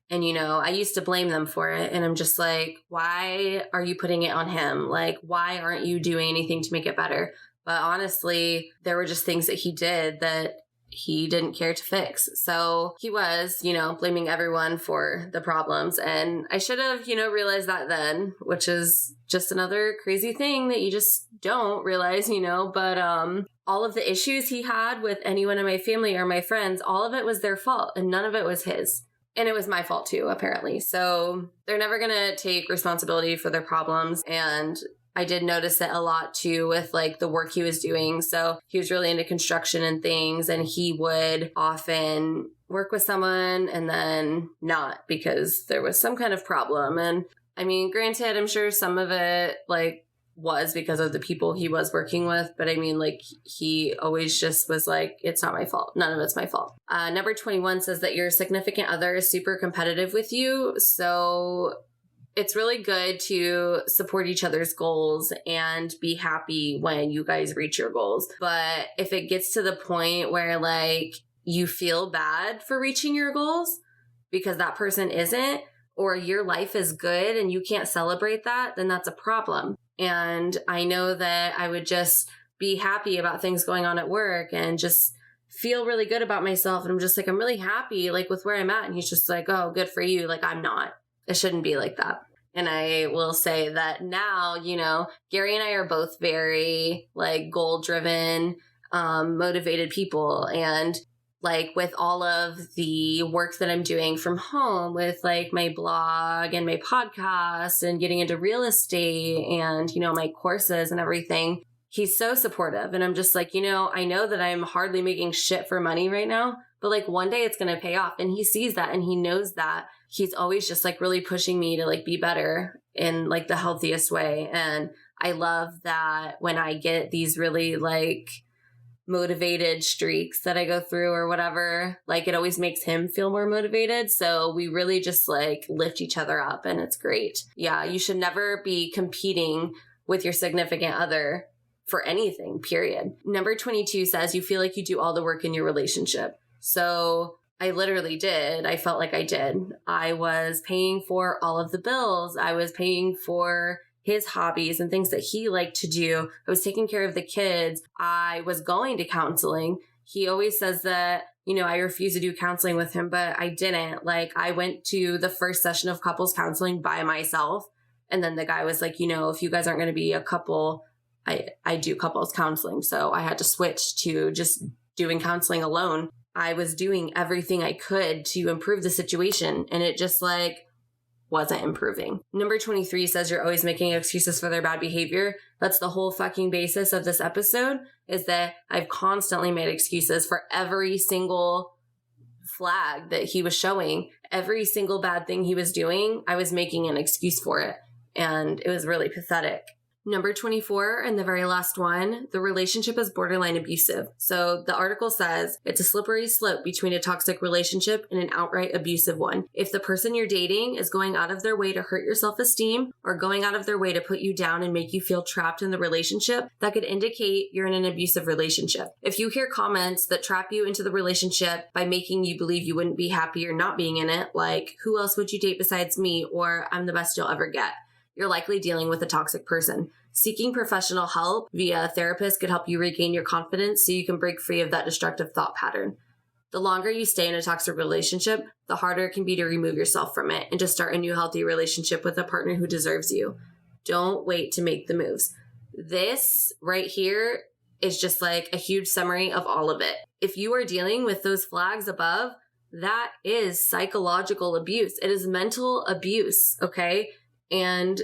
[SPEAKER 1] And, you know, I used to blame them for it. And I'm just like, why are you putting it on him? Like, why aren't you doing anything to make it better? But honestly, there were just things that he did that he didn't care to fix. So he was, you know, blaming everyone for the problems. And I should have, you know, realized that then, which is just another crazy thing that you just don't realize, you know. But all of the issues he had with anyone in my family or my friends, all of it was their fault, and none of it was his. And it was my fault too, apparently. So they're never going to take responsibility for their problems. And I did notice it a lot too with like the work he was doing. So he was really into construction and things, and he would often work with someone and then not because there was some kind of problem. And I mean, granted, I'm sure some of it like was because of the people he was working with. But I mean, like, he always just was like, it's not my fault. None of it's my fault. Number 21 says that your significant other is super competitive with you. So it's really good to support each other's goals and be happy when you guys reach your goals. But if it gets to the point where like you feel bad for reaching your goals because that person isn't, or your life is good and you can't celebrate that, then that's a problem. And I know that I would just be happy about things going on at work and just feel really good about myself. And I'm just like, I'm really happy like with where I'm at. And he's just like, oh, good for you. Like, I'm not. It shouldn't be like that. And I will say that now, you know, Gary and I are both very like goal driven, motivated people. And like with all of the work that I'm doing from home with like my blog and my podcast and getting into real estate and, you know, my courses and everything, he's so supportive. And I'm just like, you know, I know that I'm hardly making shit for money right now, but like one day it's going to pay off. And he sees that and he knows that. He's always just like really pushing me to like be better in like the healthiest way. And I love that when I get these really like motivated streaks that I go through or whatever, like it always makes him feel more motivated. So we really just like lift each other up, and it's great. Yeah, you should never be competing with your significant other for anything, period. Number 22 says you feel like you do all the work in your relationship. So I literally did. I felt like I did. I was paying for all of the bills. I was paying for his hobbies and things that he liked to do. I was taking care of the kids. I was going to counseling. He always says that, you know, I refuse to do counseling with him, but I didn't. Like, I went to the first session of couples counseling by myself. And then the guy was like, you know, if you guys aren't going to be a couple, I do couples counseling. So I had to switch to just doing counseling alone. I was doing everything I could to improve the situation, and it just like wasn't improving. Number 23 says you're always making excuses for their bad behavior. That's the whole fucking basis of this episode, is that I've constantly made excuses for every single flag that he was showing. Every single bad thing he was doing, I was making an excuse for it. And it was really pathetic. Number 24, and the very last one, the relationship is borderline abusive. So the article says it's a slippery slope between a toxic relationship and an outright abusive one. If the person you're dating is going out of their way to hurt your self-esteem or going out of their way to put you down and make you feel trapped in the relationship, that could indicate you're in an abusive relationship. If you hear comments that trap you into the relationship by making you believe you wouldn't be happy or not being in it, like, who else would you date besides me? Or I'm the best you'll ever get, you're likely dealing with a toxic person. Seeking professional help via a therapist could help you regain your confidence so you can break free of that destructive thought pattern. The longer you stay in a toxic relationship, the harder it can be to remove yourself from it and to start a new healthy relationship with a partner who deserves you. Don't wait to make the moves. This right here is just like a huge summary of all of it. If you are dealing with those flags above, that is psychological abuse. It is mental abuse, okay? And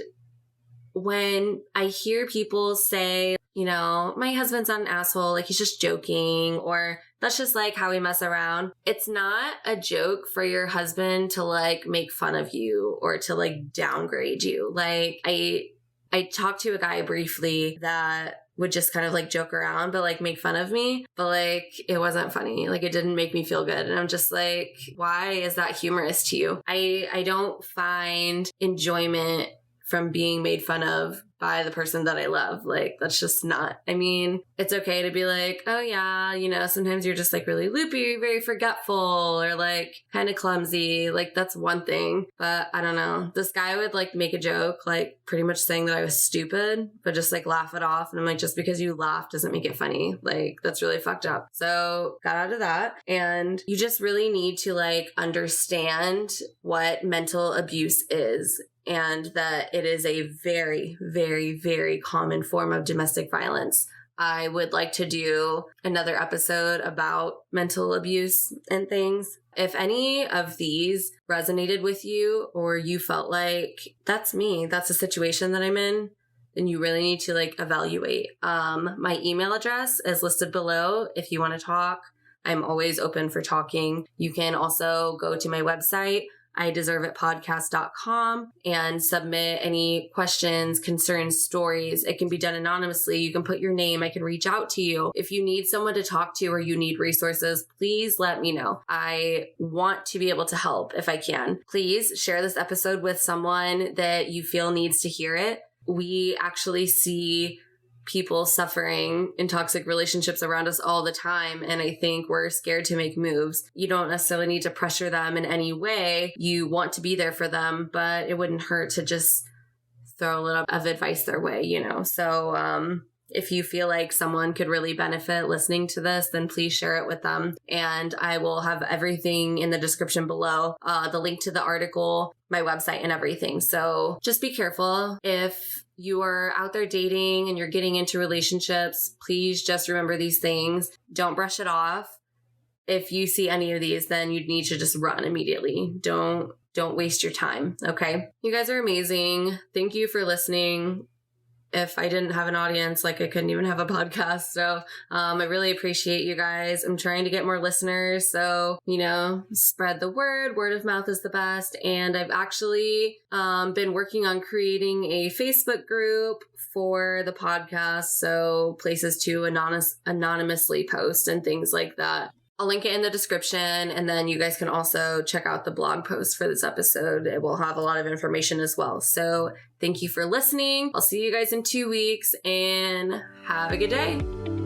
[SPEAKER 1] when I hear people say, you know, my husband's not an asshole, like he's just joking, or that's just like how we mess around. It's not a joke for your husband to like make fun of you or to like downgrade you. Like I talked to a guy briefly that would just kind of like joke around, but like make fun of me. But like, it wasn't funny. Like it didn't make me feel good. And I'm just like, why is that humorous to you? I don't find enjoyment from being made fun of by the person that I love. Like, that's just not, I mean, it's okay to be like, oh yeah, you know, sometimes you're just like really loopy, very forgetful, or like kind of clumsy. Like that's one thing, but I don't know. This guy would like make a joke, like pretty much saying that I was stupid, but just like laugh it off. And I'm like, just because you laugh doesn't make it funny. Like that's really fucked up. So got out of that. And you just really need to like understand what mental abuse is, and that it is a very, very, very common form of domestic violence. I would like to do another episode about mental abuse and things. If any of these resonated with you, or you felt like that's me, that's a situation that I'm in, then you really need to like evaluate. My email address is listed below if you want to talk. I'm always open for talking. You can also go to my website, ideserveitpodcast.com, and submit any questions, concerns, stories. It can be done anonymously. You can put your name. I can reach out to you. If you need someone to talk to or you need resources, please let me know. I want to be able to help if I can. Please share this episode with someone that you feel needs to hear it. We actually see people suffering in toxic relationships around us all the time. And I think we're scared to make moves. You don't necessarily need to pressure them in any way. You want to be there for them, but it wouldn't hurt to just throw a little of advice their way, you know? So, if you feel like someone could really benefit listening to this, then please share it with them. And I will have everything in the description below, the link to the article, my website, and everything. So just be careful. If you are out there dating and you're getting into relationships, please just remember these things. Don't brush it off. If you see any of these, then you'd need to just run immediately. Don't waste your time. Okay. You guys are amazing. Thank you for listening. If I didn't have an audience, like I couldn't even have a podcast. So I really appreciate you guys. I'm trying to get more listeners. So, you know, spread the word. Word of mouth is the best. And I've actually been working on creating a Facebook group for the podcast. So places to anonymously post and things like that. I'll link it in the description, and then you guys can also check out the blog post for this episode. It will have a lot of information as well. So thank you for listening. I'll see you guys in 2 weeks, and have a good day.